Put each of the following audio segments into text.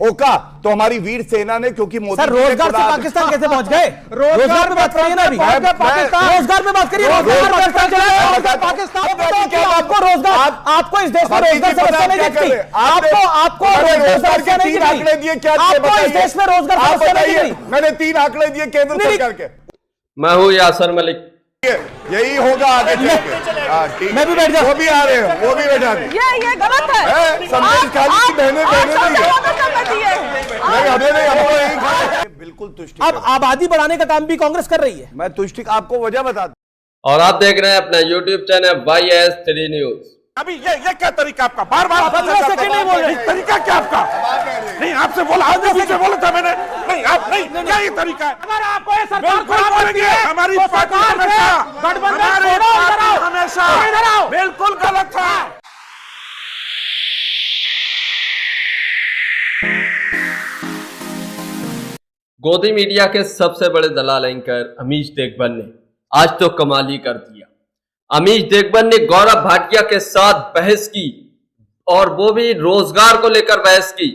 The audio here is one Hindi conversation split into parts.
ठोका तो हमारी वीर सेना ने, क्योंकि मोदी सर रोजगार से पाकिस्तान कैसे पहुंच गए? रोजगार पे बात करिए ना अभी, रोजगार पे बात करिए। आपको रोजगार, आपको इस देश में रोजगार समस्या नहीं दिखती? आपको रोजगार समस्या नहीं दिखती? आंकड़े दिए क्या? आपको इस देश में रोजगार समस्या नहीं दिखती? मैंने 3 आंकड़े दिए केंद्र सरकार के। मैं हूँ यासर मलिक। यही होगा आगे चलके। मैं भी बैठ जाऊं। वो भी आ रहे हैं, वो भी बैठा दें। ये गलत है। संदेश खाली बहने नहीं, बिल्कुल तुष्टि। अब आबादी बढ़ाने का काम भी कांग्रेस कर रही है। मैं तुष्टि आपको वजह बता दूं। और आप देख रहे हैं अपना YouTube चैनल YS3 न्यूज। अभी ये क्या तरीका आपका? बार बार सेकंड नहीं बोल रहे। तरीका क्या आपका? नहीं आपसे बोला, आगे पीछे बोला था मैंने। नहीं आप नहीं, क्या ये तरीका है? अगर आपको ये सरकार खराब करेंगे हमारी पार्टी हमेशा बिल्कुल गलत था। गोदी मीडिया के सबसे बड़े दलाल एंकर अमीश देगबन ने आज तो कमाल ही कर दिया। अमीश देगबन ने गौरव भाटिया के साथ बहस की, और वो भी रोजगार को लेकर बहस की।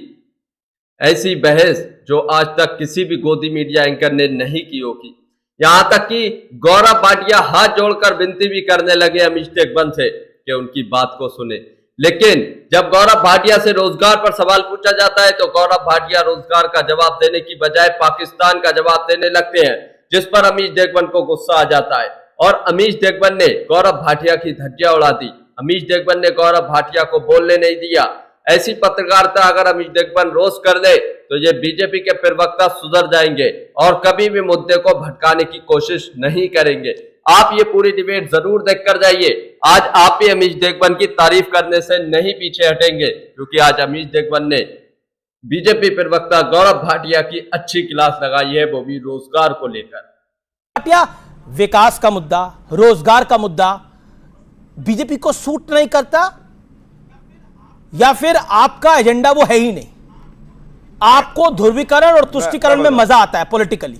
ऐसी बहस जो आज तक किसी भी गोदी मीडिया एंकर ने नहीं की होगी। यहां तक कि गौरव भाटिया हाथ जोड़कर विनती भी करने लगे अमीश देगबन से कि उनकी बात को सुने। लेकिन जब गौरव भाटिया से रोजगार पर सवाल पूछा जाता है तो गौरव भाटिया रोजगार का जवाब देने की बजाय पाकिस्तान का जवाब देने लगते हैं, जिस पर अमीश देगबन को गुस्सा आ जाता है और अमीश देगबन ने गौरव भाटिया की धज्जियां उड़ा दी। अमीश देगबन ने गौरव भाटिया को बोलने नहीं दिया। ऐसी पत्रकारिता अगर अमीश देगबन रोज कर दे तो ये बीजेपी के प्रवक्ता सुधर जाएंगे और कभी भी मुद्दे को भटकाने की कोशिश नहीं करेंगे। आप ये पूरी डिबेट जरूर देखकर जाइए। आज आप भी अमीश देगबन की तारीफ करने से नहीं पीछे हटेंगे, क्योंकि आज अमीश देगबन ने बीजेपी प्रवक्ता गौरव भाटिया की अच्छी क्लास लगाई है, वो भी रोजगार को लेकर। भाटिया, विकास का मुद्दा, रोजगार का मुद्दा बीजेपी को सूट नहीं करता, या फिर आपका एजेंडा वो है ही नहीं? आपको ध्रुवीकरण और तुष्टीकरण में मजा आता है पॉलिटिकली?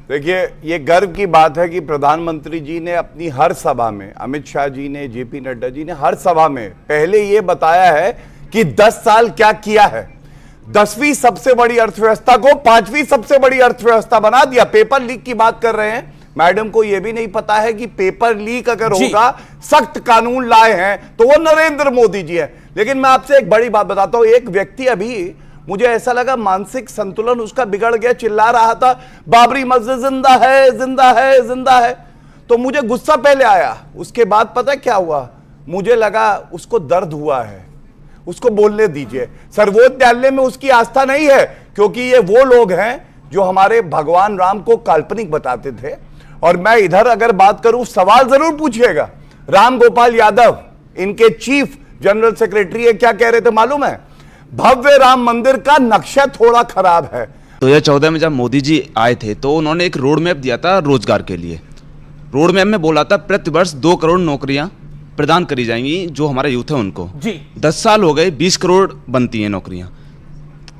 देखिए, ये गर्व की बात है कि प्रधानमंत्री जी ने अपनी हर सभा में, अमित शाह जी ने, जेपी नड्डा जी ने हर सभा में पहले ये बताया है कि 10 साल क्या किया है। 10वीं सबसे बड़ी अर्थव्यवस्था को 5वीं सबसे बड़ी अर्थव्यवस्था बना दिया। पेपर लीक की बात कर रहे हैं, मैडम को यह भी नहीं पता है कि पेपर लीक अगर होगा, सख्त कानून लाए हैं तो वो नरेंद्र मोदी जी है। लेकिन मैं आपसे एक बड़ी बात बताता हूं। एक व्यक्ति, अभी मुझे ऐसा लगा मानसिक संतुलन उसका बिगड़ गया, चिल्ला रहा था बाबरी मस्जिद जिंदा है, जिंदा है, जिंदा है। तो मुझे गुस्सा पहले आया, उसके बाद पता क्या हुआ, मुझे लगा उसको दर्द हुआ है, उसको बोलने दीजिए। सर्वोच्च न्यायालय में उसकी आस्था नहीं है, क्योंकि ये वो लोग हैं जो हमारे भगवान राम को काल्पनिक बताते थे। और मैं इधर अगर बात करूं, सवाल जरूर पूछिएगा। राम गोपाल यादव इनके चीफ जनरल सेक्रेटरी है, क्या कह रहे थे मालूम है? भव्य राम मंदिर का नक्शा थोड़ा खराब है। 2014 में जब मोदी जी आए थे तो उन्होंने एक रोड मैप दिया था रोजगार के लिए। रोड मैप में बोला था प्रतिवर्ष 2 करोड़ नौकरियां प्रदान करी जाएंगी जो हमारा यूथ है उनको जी। 10 साल हो गए, 20 करोड़ बनती हैं नौकरियां।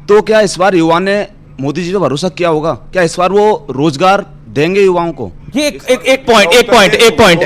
तो क्या इस बार युवा ने मोदी जी पर भरोसा किया होगा? क्या इस बार वो रोजगार देंगे युवाओं को? ये एक पॉइंट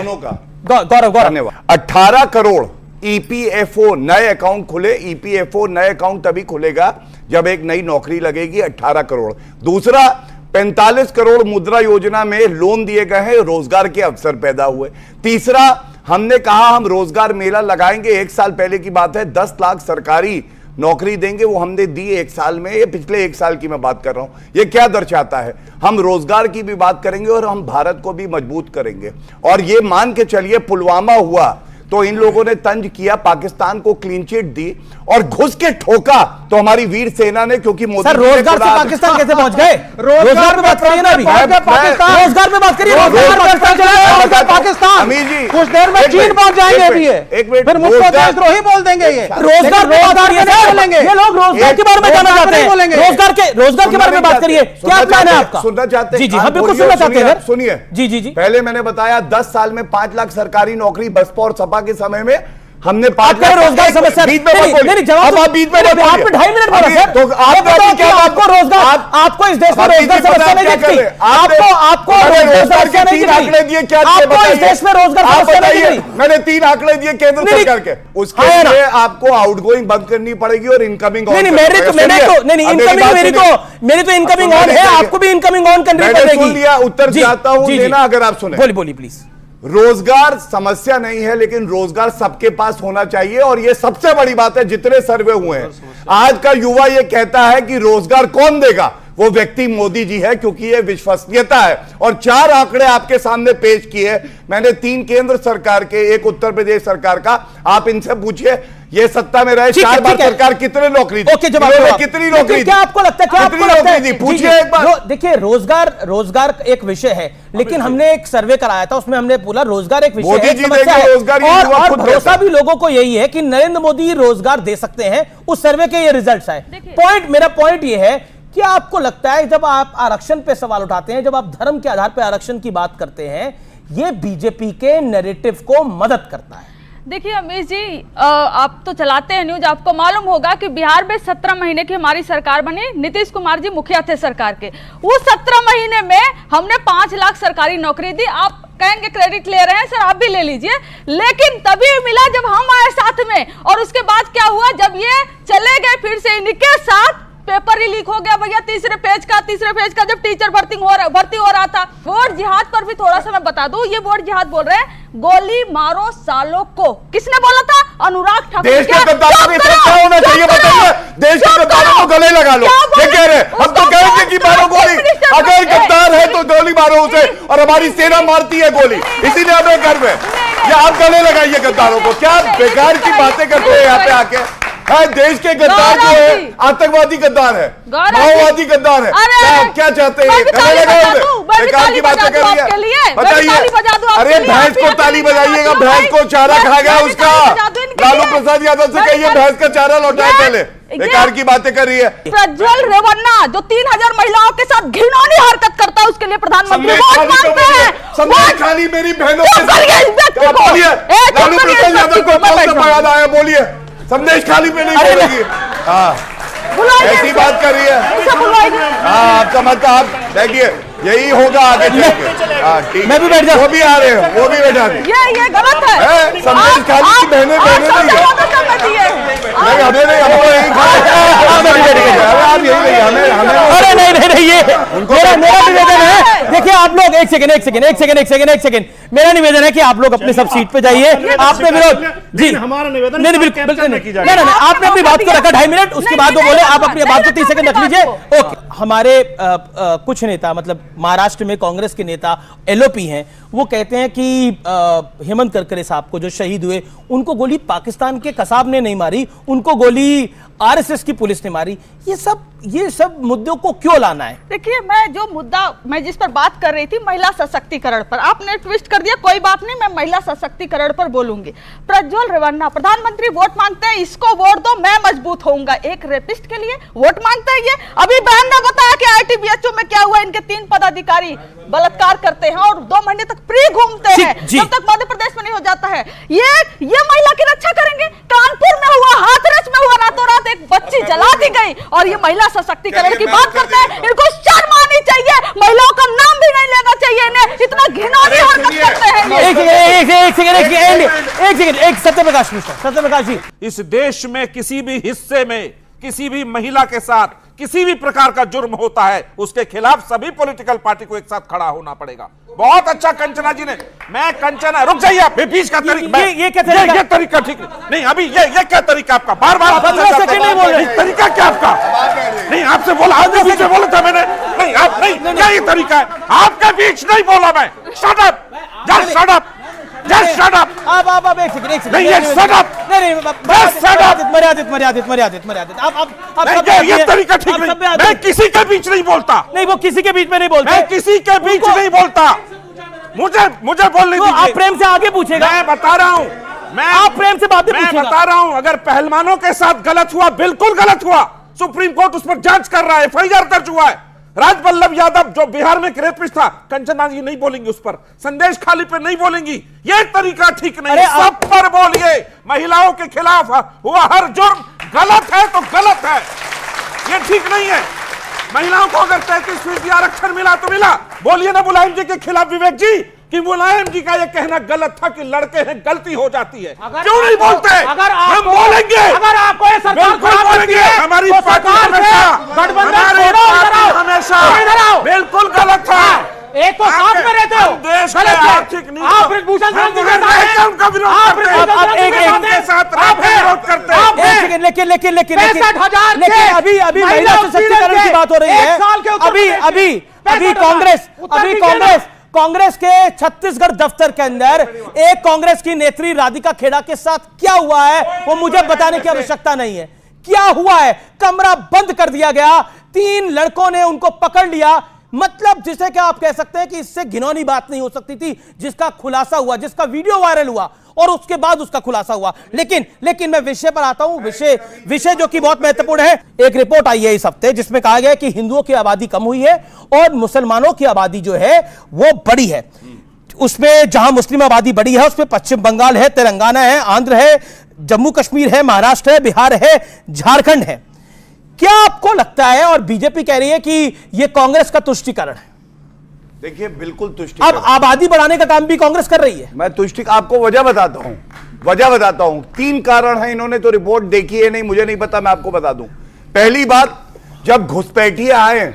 गौरव 18 करोड़ ईपीएफओ नए अकाउंट खुले। ईपीएफओ नए अकाउंट तभी खुलेगा जब एक नई नौकरी लगेगी। 18 करोड़। दूसरा, 45 करोड़ मुद्रा योजना में लोन दिए गए हैं, रोजगार के अवसर पैदा हुए। तीसरा, हमने कहा हम रोजगार मेला लगाएंगे, 1 साल पहले की बात है, 10 लाख सरकारी नौकरी देंगे, वो हमने दी 1 साल में। ये पिछले 1 साल की मैं बात कर रहा हूं। ये क्या दर्शाता है? हम रोजगार की भी बात करेंगे और हम भारत को भी मजबूत करेंगे। और ये मान के चलिए, पुलवामा हुआ तो इन लोगों ने तंज किया, पाकिस्तान को क्लीन चिट दी और घुस के ठोका तो हमारी वीर सेना ने, क्योंकि मोदी रोजगार से पाकिस्तान कैसे पहुंच गए? रोजगार पे बात करिए ना अभी, रोजगार पे बात करिए। पाकिस्तान कुछ देर में चीन पहुंच जाएंगे अभी, फिर मुझको देशद्रोही बोल देंगे। ये रोजगार बोलेंगे, ये लोग रोजगार के बारे में जानना चाहते हैं। रोजगार के बारे में बात करिए, क्या प्लान है आपका? सुनना चाहते हैं? जी जी, हम बिल्कुल सुनना चाहते हैं। सुनिए जी जी जी। पहले मैंने बताया 10 साल में 5 लाख सरकारी नौकरी बसपा और सपा के समय में हमने आपका रोजगार समस्या बीच में मत बोलिए। अब आप बीच में मत बोलिए। आपने 2.5 मिनट बोला सर। तो आप बताओ कि क्या आपको रोजगार, आपको इस देश में रोजगार समस्या नहीं दिखती? आपको रोजगार समस्या नहीं दिखती? आंकड़े दिए क्या? आपको इस देश में रोजगार समस्या नहीं दिखती? मैंने 3 आंकड़े दिए केंद्र सरकार के, उसके लिए आपको आउटगोइंग बंद करनी पड़ेगी और इनकमिंग नहीं, मेरी तो इनकमिंग ऑन है, आपको भी इनकमिंग ऑन करनी पड़ेगी। उत्तर चाहता हूं देना, अगर आप सुने। बोलिए प्लीज। रोजगार समस्या नहीं है, लेकिन रोजगार सबके पास होना चाहिए, और यह सबसे बड़ी बात है। जितने सर्वे हुए हैं, आज का युवा यह कहता है कि रोजगार कौन देगा, वो व्यक्ति मोदी जी है, क्योंकि ये विश्वसनीयता है। और 4 आंकड़े आपके सामने पेश किए मैंने, 3 केंद्र सरकार के, 1 उत्तर प्रदेश सरकार का। आप इनसे पूछिए, ये सत्ता में रहे 4 बार सरकार, कितने नौकरी दी? ओके, कितनी नौकरी? क्या आपको लगता है, क्या आपको लगता है? पूछिए एक बार। देखिए, रोजगार एक विषय है, लेकिन हमने एक सर्वे कराया था, उसमें हमने बोला रोजगार एक विषय है, समस्या है, और भरोसा भी लोगों को यही है कि नरेंद्र मोदी रोजगार दे सकते हैं। उस सर्वे के ये रिजल्ट्स आए। मेरा पॉइंट ये है, क्या आपको लगता है जब आप आरक्षण पे सवाल उठाते हैं, जब आप धर्म के आधार पर आरक्षण की बात करते हैं, ये बीजेपी के नैरेटिव को मदद करता है? देखिए अमीश जी, आप तो चलाते हैं न्यूज, आपको मालूम होगा कि बिहार में 17 महीने की हमारी सरकार बनी, नीतीश कुमार जी मुखिया थे सरकार के। उस 17 महीने में हमने 5 लाख सरकारी नौकरी दी। आप कहेंगे क्रेडिट ले रहे हैं सर, आप भी ले लीजिए, लेकिन तभी मिला जब हम आए साथ में। और उसके बाद क्या हुआ, जब ये चले गए फिर से इनके साथ पेपर ही लीक हो गया भैया, तीसरे पेज का जब टीचर भर्ती हो रहा था। वोट जिहाद पर भी थोड़ा सा मैं बता दूं, ये वोट जिहाद बोल रहे हैं, गोली मारो सालों को, किसने बोला था? अनुराग ठाकुर। देश के गद्दारों की सुरक्षा होना चाहिए, बताइए। देश के गद्दारों को गले लगा लो, ये कह रहे हैं। हम तो कहेंगे कि मारो गोली, अगर गद्दार है तो गोली मारो उसे, और हमारी सेना मारती है गोली, इसीलिए हमें गर्व है। ये आप गले लगाइए गद्दारों को। क्या बेकार की बातें करते हैं यहाँ पे आके? देश के गद्दार जो है आतंकवादी गद्दार है, माओवादी गद्दार है। क्या चाहते हैं? बेकार की बातें कर रही है, बताइए। अरे भैंस को ताली बजाइएगा, भैंस को चारा खा गया उसका। लालू प्रसाद यादव से कहिए भैंस का चारा लौटाए पहले, बेकार की बातें कर रही है। प्रज्वल रेवन्ना जो 3000 महिलाओं के साथ घिनौनी हरकत करता है, उसके लिए प्रधानमंत्री वोट मांगते हैं। संदेश खाली मेरी बहनों के साथ बोलिए। लालू प्रसाद यादव को कौन सा बयान आया, बोलिए। संदेश खाली पे नहीं बोलेगी। ऐसी बात कर रही है। आपका मतलब, आप देखिए यही होगा आगे चल के। ठीक, मैं भी बैठ जाऊं, वो भी आ रहे हैं, वो भी बैठा दे। ये गलत है। संदेश खाली की बहनें नहीं है, हमें नहीं, हम तो यही आप यही नहीं, हमें। अरे नहीं, ये मेरा निवेदन है। देखिए आप लोग एक सेकंड, मेरा निवेदन है कि आप लोग अपने सब सीट पे जाइए। आपने विरोध जी, हमारा निवेदन नहीं, बिल्कुल नहीं, आपने अपनी बात को रखा 2.5 मिनट, उसके बाद वो बोले आप अपनी बात को 30 सेकंड रख लीजिए। ओके, हमारे कुछ नेता, मतलब महाराष्ट्र में कांग्रेस के नेता एलओपी हैं, वो कहते हैं कि हेमंत करकरे साहब को जो शहीद हुए, उनको गोली पाकिस्तान के कसाब ने नहीं मारी, उनको गोली आरएसएस की पुलिस ने मारी। ये सब मुद्दों को क्यों लाना है? देखिए, मैं जिस पर बात कर रही थी, महिला सशक्तिकरण पर, आपने ट्विस्ट कर दिया। कोई बात नहीं, मैं महिला सशक्तिकरण पर बोलूंगी। प्रज्वल रेवन्ना प्रधानमंत्री वोट मांगते हैं, इसको वोट दो, मैं मजबूत होऊंगा। एक रेपिस्ट के लिए वोट मांगते हैं ये। अभी बहन ने बताया कि आईटीबीएचओ में क्या हुआ, इनके 3 पदाधिकारी बलात्कार करते हैं और 2 महीने तक फ्री घूमते हैं, जब तक मध्य प्रदेश में नहीं हो जाता है। ये महिला की रक्षा करेंगे। कानपुर में हुआ, हाथरस में हुआ, रातों रात एक बच्ची जला दी गई, और ये महिला सशक्तिकरण की बात करते हैं। इनको शर्म आनी चाहिए, महिलाओं का नाम भी नहीं लेना चाहिए इन्हें, इतना घिनौनी हरकत करते हैं। एक सत्यप्रकाश जी, इस देश में किसी भी हिस्से में किसी भी महिला के साथ किसी भी प्रकार का जुर्म होता है, उसके खिलाफ सभी पॉलिटिकल पार्टी को एक साथ खड़ा होना पड़ेगा। बहुत अच्छा कंचना जी ने, मैं कंचना, रुक जाइए आप, बीच का तरीका, ये तरीका ठीक नहीं। अभी ये क्या तरीका आपका? बार बार तरीका क्या आपका? नहीं, आपसे बोला, आगे बीच में बोला था मैंने। नहीं, आप नहीं, क्या ये तरीका है? आपके बीच नहीं बोला मैं। Shut up, just shut up, just shut up. आप एक सेकंड, नहीं, ये शट अप, नहीं, मर्यादित। आप ये तरीका ठीक नहीं। मैं किसी के बीच नहीं बोलता। नहीं, वो किसी के बीच में नहीं बोलते। मैं किसी के बीच नहीं बोलता। मुझे बोलने दीजिए। आप प्रेम से आगे पूछेगा। मैं बता रहा हूँ, आप प्रेम से बातें पूछेगा। मैं बता रहा हूँ, अगर पहलवानों के साथ गलत हुआ, बिल्कुल गलत हुआ, सुप्रीम कोर्ट उस पर जांच कर रहा है, एफआईआर दर्ज हुआ है। राजवल्लभ यादव जो बिहार में रेपिस्ट था, कंचना जी नहीं बोलेंगी उस पर, संदेश खाली पे नहीं बोलेंगी, ये तरीका ठीक नहीं है। सब पर बोलिए। महिलाओं के खिलाफ हुआ हर जुर्म गलत है तो गलत है, ये ठीक नहीं है। महिलाओं को अगर 33% आरक्षण मिला तो मिला, बोलिए ना मुलायम जी के खिलाफ विवेक जी कि मुलायम जी का यह कहना गलत था कि लड़के हैं, गलती हो जाती है। क्यों नहीं बोलते? अगर हम बोलेंगे, अगर आपको ये सरकार बिल्कुल बोलेंगे। हमारी पार्टी हमेशा बिल्कुल गलत था। एक तो साथ में रहते हो, देश के आर्थिक नीति आप ब्रिजभूषण सिंह जी के साथ उनका विरोध करते हैं, उनके साथ विरोध करते हैं। लेकिन अभी महिला सशक्तिकरण की बात हो रही है। अभी कांग्रेस के छत्तीसगढ़ दफ्तर के अंदर एक कांग्रेस की नेत्री राधिका खेड़ा के साथ क्या हुआ है वो मुझे बताने की आवश्यकता नहीं है। क्या हुआ है? कमरा बंद कर दिया गया, 3 लड़कों ने उनको पकड़ लिया। मतलब जिसे क्या आप कह सकते हैं कि इससे घिनौनी बात नहीं हो सकती थी, जिसका खुलासा हुआ, जिसका वीडियो वायरल हुआ और उसके बाद उसका खुलासा हुआ। लेकिन मैं विषय पर आता हूं, विषय जो कि बहुत महत्वपूर्ण है। एक रिपोर्ट आई है इस हफ्ते जिसमें कहा गया कि हिंदुओं की आबादी कम हुई है और मुसलमानों की आबादी जो है वो बड़ी है। उसमें जहां मुस्लिम आबादी बड़ी है उसमें पश्चिम बंगाल है, तेलंगाना है, आंध्र है, जम्मू कश्मीर है, महाराष्ट्र है, बिहार है, झारखंड है। क्या आपको लगता है, और बीजेपी कह रही है कि यह कांग्रेस का तुष्टीकरण है? देखिए बिल्कुल तुष्टीकरण। अब आबादी बढ़ाने का काम भी कांग्रेस कर रही है। मैं आपको वजह बताता हूं। 3 कारण है। इन्होंने तो रिपोर्ट देखी है नहीं, मुझे नहीं पता, मैं आपको बता दूं। पहली बात, जब घुसपैठिए आए,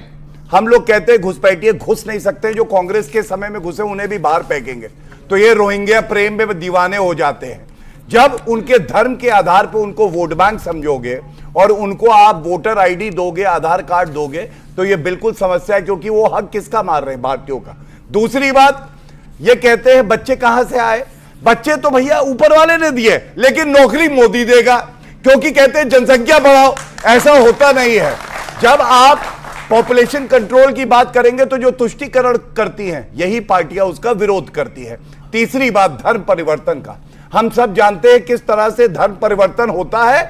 हम लोग कहते हैं घुसपैठिए घुस नहीं सकते, जो कांग्रेस के समय में घुसे उन्हें भी बाहर फेंकेंगे। तो ये रोहिंग्या प्रेम में दीवाने हो जाते हैं। जब उनके धर्म के आधार पर उनको वोट बैंक समझोगे और उनको आप वोटर आईडी दोगे, आधार कार्ड दोगे, तो ये बिल्कुल समस्या है, क्योंकि वो हक किसका मार रहे हैं? भारतीयों का। दूसरी बात, ये कहते हैं बच्चे कहां से आए? बच्चे तो भैया ऊपर वाले ने दिए, लेकिन नौकरी मोदी देगा, क्योंकि कहते हैं जनसंख्या बढ़ाओ। ऐसा होता नहीं है। जब आप पॉपुलेशन कंट्रोल की बात करेंगे तो जो तुष्टीकरण करती हैं यही पार्टियां उसका विरोध करती है। तीसरी बात, धर्म परिवर्तन का। हम सब जानते हैं किस तरह से धर्म परिवर्तन होता है,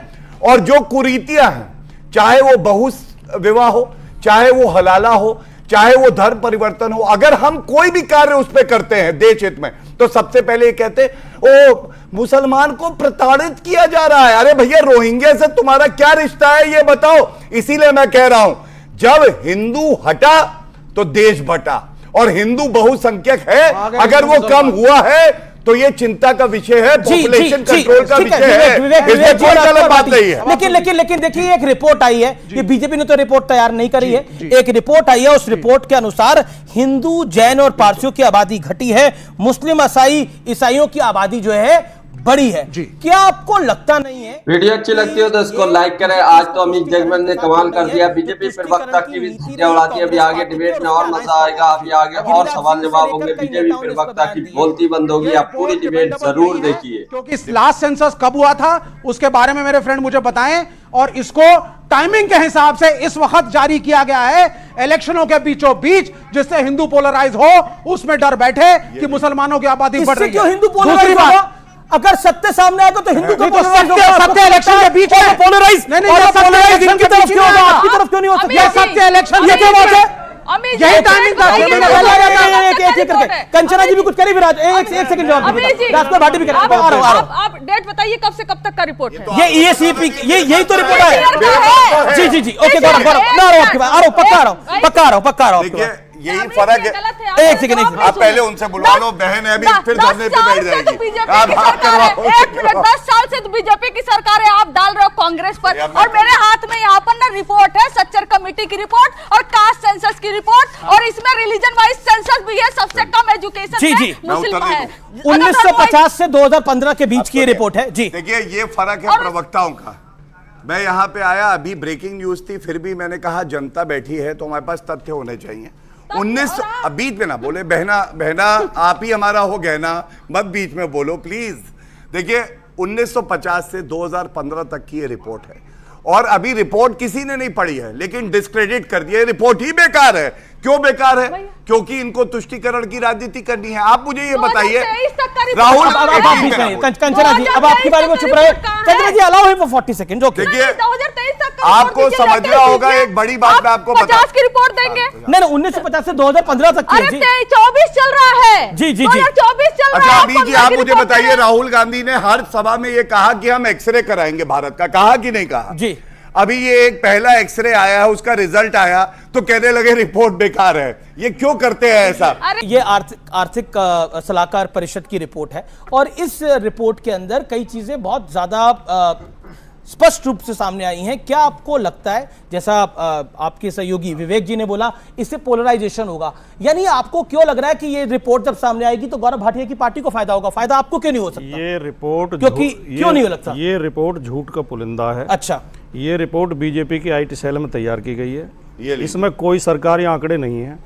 और जो कुरीतियां हैं, चाहे वो बहु विवाह हो, चाहे वो हलाला हो, चाहे वो धर्म परिवर्तन हो, अगर हम कोई भी कार्य उस पर करते हैं देश हित में, तो सबसे पहले ये कहते ओ मुसलमान को प्रताड़ित किया जा रहा है। अरे भैया, रोहिंग्या से तुम्हारा क्या रिश्ता है ये बताओ। इसीलिए मैं कह रहा हूं, जब हिंदू हटा तो देश बटा, और हिंदू बहुसंख्यक है, अगर वो कम हुआ है तो ये चिंता का विषय है, पॉपुलेशन कंट्रोल का विषय है, इसमें कोई गलत बात नहीं है। लेकिन देखिए, एक रिपोर्ट आई है, ये बीजेपी ने तो रिपोर्ट तैयार नहीं करी है, एक रिपोर्ट आई है, उस रिपोर्ट के अनुसार हिंदू, जैन और पारसियों की आबादी घटी है, मुस्लिम, ईसाइयों की आबादी जो है बड़ी है। क्या आपको लगता नहीं है? वीडियो अच्छी लगती हो तो इसको लाइक करें। आज तो अमित देशबन ने कमाल कर दिया, बीजेपी प्रवक्ता की भी सीटें उड़ाती है। अभी आगे डिबेट में और मजा आएगा, अभी आगे और सवाल जवाब होंगे, बीजेपी प्रवक्ता की बोलती बंद होगी। आप पूरी डिबेट जरूर देखिए, क्योंकि लास्ट सेंसस कब हुआ था उसके बारे में मेरे फ्रेंड मुझे बताएं, और इसको टाइमिंग के हिसाब से इस वक्त जारी किया गया है, इलेक्शनों के बीचों बीच, जिससे हिंदू पोलराइज हो, उसमें डर बैठे कि मुसलमानों की आबादी बढ़ रही है। हिंदू पोलराइज, अगर सत्य सामने आएगा तो हिंदू को सत्य इलेक्शन के बीच में पोलराइज की तरफ क्यों होगा, आपकी तरफ क्यों नहीं हो सकता? सत्य इलेक्शन ये क्या बात है? यही टाइमिंग था। कंचना जी भी कुछ करी, विराज एक सेकंड जवाब राजकुमार भाटी भी करें। आप डेट बताइए कब से कब तक का रिपोर्ट है? ये ईएसईपी यही तो रिपोर्ट है। जी ओके, गौरव पक्का आ रहा हूँ। यही फर्क है। एक सेकंड, आप पहले उनसे बुलवा लो, बहन है, अभी फिर धरने पे बैठ जाएगी। एक मिनट, 10 साल से तो बीजेपी की सरकार है, आप डाल रहे हो कांग्रेस पर। और मेरे हाथ में यहाँ पर ना रिपोर्ट है, सच्चर कमेटी की रिपोर्ट और कास्ट सेंसस की रिपोर्ट, और इसमें रिलीजन वाइज सेंसस भी है। सबसे कम एजुकेशन जी मुस्लिम है। 1950 से 2015 के बीच की रिपोर्ट है जी। देखिए, ये फर्क है प्रवक्ताओं का। मैं यहाँ पे आया, अभी ब्रेकिंग न्यूज थी, फिर भी मैंने कहा जनता बैठी है तो हमारे पास तथ्य होने चाहिए। 19 बीच में ना बोले, बहना आप ही हमारा हो गहना, मत बीच में बोलो प्लीज। देखिए, 1950 से 2015 तक की ये रिपोर्ट है, और अभी रिपोर्ट किसी ने नहीं पढ़ी है, लेकिन डिस्क्रेडिट कर दिया, रिपोर्ट ही बेकार है। क्यों बेकार है? क्योंकि इनको तुष्टीकरण की राजनीति करनी है। आप मुझे ये बताइए, राहुल कंचना जी अब आपके बारे में चुप रहे। Kanchana ji allow him for 40 second. Okay, देखिए आपको समझना होगा, एक बड़ी बात मैं आपको बता, 50 की रिपोर्ट देंगे। नहीं 1950 से 2015 तक की है जी। 24 चल रहा है जी, 2024 चल रहा अच्छा है। अभी जी आप मुझे बताइए, राहुल गांधी ने हर सभा में ये कहा कि हम एक्सरे कराएंगे भारत का, कहा कि नहीं कहा? जी। अभी ये एक पहला एक्सरे आया है, उसका रिजल्ट आया तो कहने लगे रिपोर्ट बेकार है। ये क्यों करते हैं ऐसा? ये आर्थिक सलाहकार परिषद की रिपोर्ट है और इस रिपोर्ट के अंदर कई चीजें बहुत ज्यादा स्पष्ट रूप से सामने आई हैं। क्या आपको लगता है, जैसा आपके सहयोगी विवेक जी ने बोला, इससे पोलराइजेशन होगा, यानी आपको क्यों लग रहा है कि ये रिपोर्ट जब सामने आएगी तो गौरव भाटिया की पार्टी को फायदा होगा? फायदा आपको क्यों नहीं हो सकता? ये रिपोर्ट क्योंकि क्यों नहीं हो लगता? ये रिपोर्ट झूठ का पुलिंदा है। अच्छा, ये रिपोर्ट बीजेपी की IT सेल में तैयार की गई है। इसमें कोई सरकारी आंकड़े नहीं है।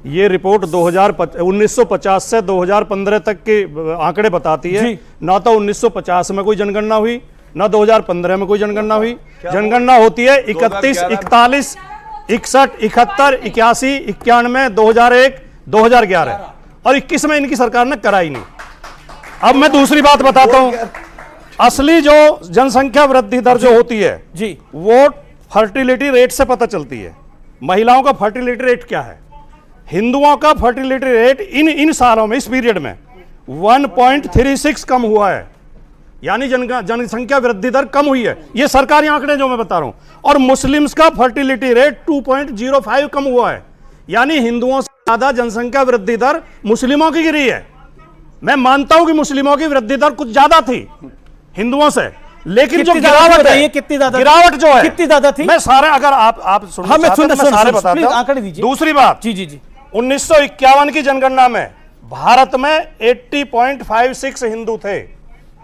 ये रिपोर्ट 1950 से 2015 तक के आंकड़े बताती है। ना तो 1950 में कोई जनगणना हुई, ना 2015 में कोई जनगणना हुई। जनगणना होती है 31, 41, 61, 71, 81, 91, 2001, 2011 और 21 में इनकी सरकार ने कराई नहीं। अब मैं दूसरी बात बताता हूं, असली जो जनसंख्या वृद्धि दर जो होती है जी, वो फर्टिलिटी रेट से पता चलती है। महिलाओं का फर्टिलिटी रेट क्या है, हिंदुओं का फर्टिलिटी रेट इन सालों में, इस पीरियड में 1.36 कम हुआ है, यानी जनसंख्या वृद्धि दर कम हुई है। ये सरकारी आंकड़े जो मैं बता रहा हूं। और मुस्लिम्स का फर्टिलिटी रेट 2.05 कम हुआ है, यानी हिंदुओं से ज्यादा जनसंख्या वृद्धि दर मुस्लिमों की गिरी है। मैं मानता हूं कि मुस्लिमों की वृद्धि दर कुछ ज्यादा थी हिंदुओं से, लेकिन जो गिरावट है, कितनी ज्यादा, गिरावट जो है कितनी ज्यादा थी, मैं सारे, अगर आप सारे बताता हूं। आंकड़े दीजिए। दूसरी बात, जी जी जी, 1951 की जनगणना में भारत में 80.56 हिंदू थे,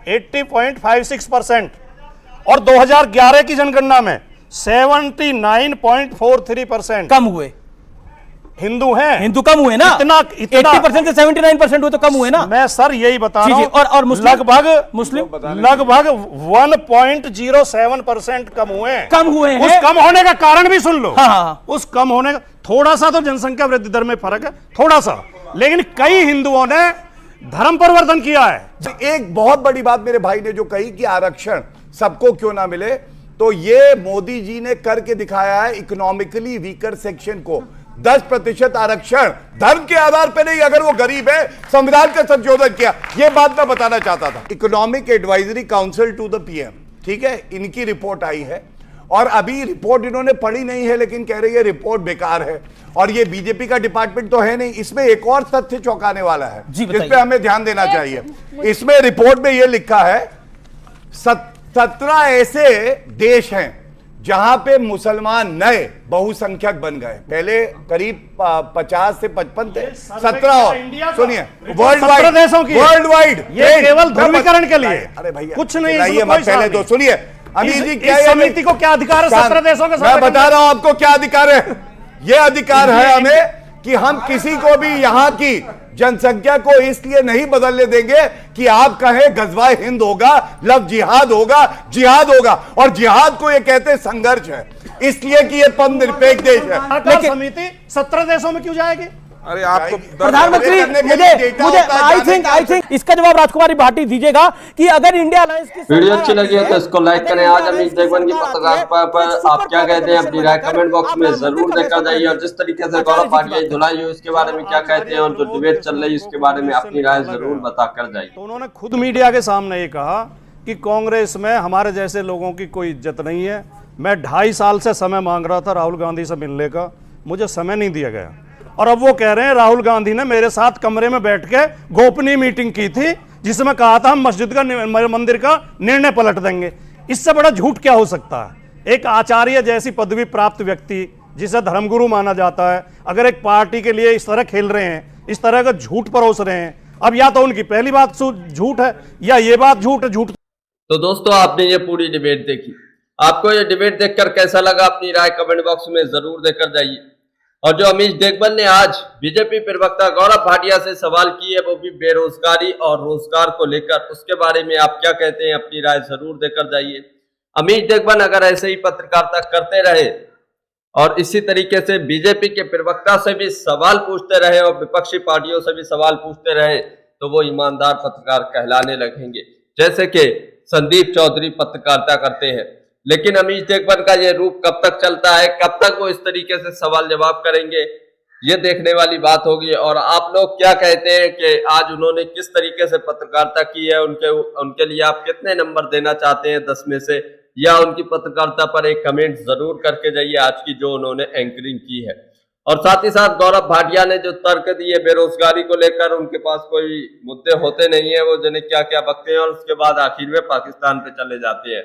80.56%। और 2011 की जनगणना में 79.43% कम हुए हिंदू हैं। हिंदू कम हुए ना, इतना 80% से 79% हुए तो कम हुए ना। मैं सर यही बता रहा हूं। और मुस्लिम लगभग 1.07% कम हुए हैं। हैं। उस कम होने का कारण भी सुन लो। हाँ। उस कम होने का थोड़ा सा तो जनसंख्या वृद्धि दर में फर्क है, थोड़ा सा, लेकिन कई हिंदुओं ने धर्म परिवर्तन किया है। एक बहुत बड़ी बात मेरे भाई ने जो कही कि आरक्षण सबको क्यों ना मिले, तो ये मोदी जी ने करके दिखाया है। इकोनॉमिकली वीकर सेक्शन को 10% आरक्षण, धर्म के आधार पर नहीं, अगर वो गरीब है, संविधान का संशोधन किया। ये बात मैं बताना चाहता था। Economic advisory council to the PM, ठीक है, इनकी रिपोर्ट आई है और अभी रिपोर्ट इन्होंने पढ़ी नहीं है, लेकिन कह रही है रिपोर्ट बेकार है। और ये बीजेपी का डिपार्टमेंट तो है नहीं। इसमें एक और तथ्य चौंकाने वाला है जिस पे हमें ध्यान देना चाहिए। इसमें रिपोर्ट में यह लिखा है 17 ऐसे देश हैं जहां पे मुसलमान नए बहुसंख्यक बन गए। पहले करीब 50 से 55 थे, 17 और सुनिए वर्ल्ड वाइड, ये केवल ध्रुवीकरण के लिए। अरे भैया कुछ नहीं, पहले तो सुनिए अमीर जी, क्या समिति को क्या अधिकार है 17 देशों का? मैं बता रहा हूं आपको क्या अधिकार है। यह अधिकार है हमें कि हम किसी को भी यहां की जनसंख्या को इसलिए नहीं बदलने देंगे कि आप कहें गजवाए हिंद होगा, लव जिहाद होगा, जिहाद होगा। और जिहाद को ये कहते हैं संघर्ष है, इसलिए कि ये पंथ निरपेक्ष देश है। लेकिन समिति 17 देशों में क्यों जाएगी? अरे आपको प्रधानमंत्री, मुझे आई थिंक इसका जवाब राजकुमारी भाटी दीजिएगा कि अगर इंडिया अलायंस की वीडियो अच्छी लगी है तो इसको लाइक करें। आज अमीश देगवन की पत्रकार पर आप क्या कहते हैं, अपनी राय कमेंट बॉक्स में जरूर देकर जाइए। और जिस तरीके से गौरव भाटिया धुलाई हुई उसके बारे में क्या कहते हैं, और जो डिबेट चल रही है उसके बारे में अपनी राय जरूर बताकर जाइए। तो उन्होंने खुद मीडिया के सामने ये कहा कि कांग्रेस में हमारे जैसे लोगों की कोई इज्जत नहीं है। मैं 2.5 साल से समय मांग रहा था राहुल गांधी से मिलने का, मुझे समय नहीं दिया गया। और अब वो कह रहे हैं राहुल गांधी ने मेरे साथ कमरे में बैठ के गोपनीय मीटिंग की थी जिसमें कहा था हम मस्जिद का मंदिर का निर्णय पलट देंगे। इससे बड़ा झूठ क्या हो सकता है? एक आचार्य जैसी पदवी प्राप्त व्यक्ति जिसे धर्मगुरु माना जाता है, अगर एक पार्टी के लिए इस तरह खेल रहे हैं, इस तरह का झूठ परोस रहे हैं, अब या तो उनकी पहली बात झूठ है या ये बात झूठ है। तो दोस्तों आपने ये पूरी डिबेट देखी, आपको ये डिबेट देखकर कैसा लगा अपनी राय कमेंट बॉक्स में जरूर देकर जाइए। और जो अमीश देगवन ने आज बीजेपी प्रवक्ता गौरव भाटिया से सवाल किए, वो भी बेरोजगारी और रोजगार को लेकर, उसके बारे में आप क्या कहते हैं, अपनी राय जरूर देकर जाइए। अमीश देगवन अगर ऐसे ही पत्रकारिता करते रहे और इसी तरीके से बीजेपी के प्रवक्ता से भी सवाल पूछते रहे और विपक्षी पार्टियों से भी सवाल पूछते रहे तो वो ईमानदार पत्रकार कहलाने लगेंगे, जैसे कि संदीप चौधरी पत्रकारिता करते हैं। लेकिन अमीश देगबन का ये रूप कब तक चलता है, कब तक वो इस तरीके से सवाल जवाब करेंगे, ये देखने वाली बात होगी। और आप लोग क्या कहते हैं कि आज उन्होंने किस तरीके से पत्रकारिता की है, उनके लिए आप कितने नंबर देना चाहते हैं 10 में से, या उनकी पत्रकारिता पर एक कमेंट जरूर करके जाइए आज की जो उन्होंने एंकरिंग की है। और साथ ही साथ गौरव भाटिया ने जो तर्क दिए बेरोजगारी को लेकर, उनके पास कोई मुद्दे होते नहीं है, वो जिन्हें क्या क्या बकते हैं और उसके बाद आखिर में पाकिस्तान पे चले जाते हैं।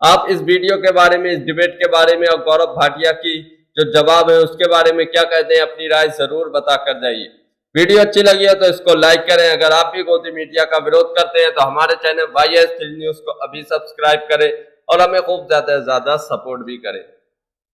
आप इस वीडियो के बारे में, इस डिबेट के बारे में और गौरव भाटिया की जो जवाब है उसके बारे में क्या कहते हैं, अपनी राय जरूर बता कर जाइए। वीडियो अच्छी लगी है तो इसको लाइक करें। अगर आप भी गोदी मीडिया का विरोध करते हैं तो हमारे चैनल YS3 न्यूज को अभी सब्सक्राइब करें और हमें खूब ज्यादा से ज्यादा सपोर्ट भी करें।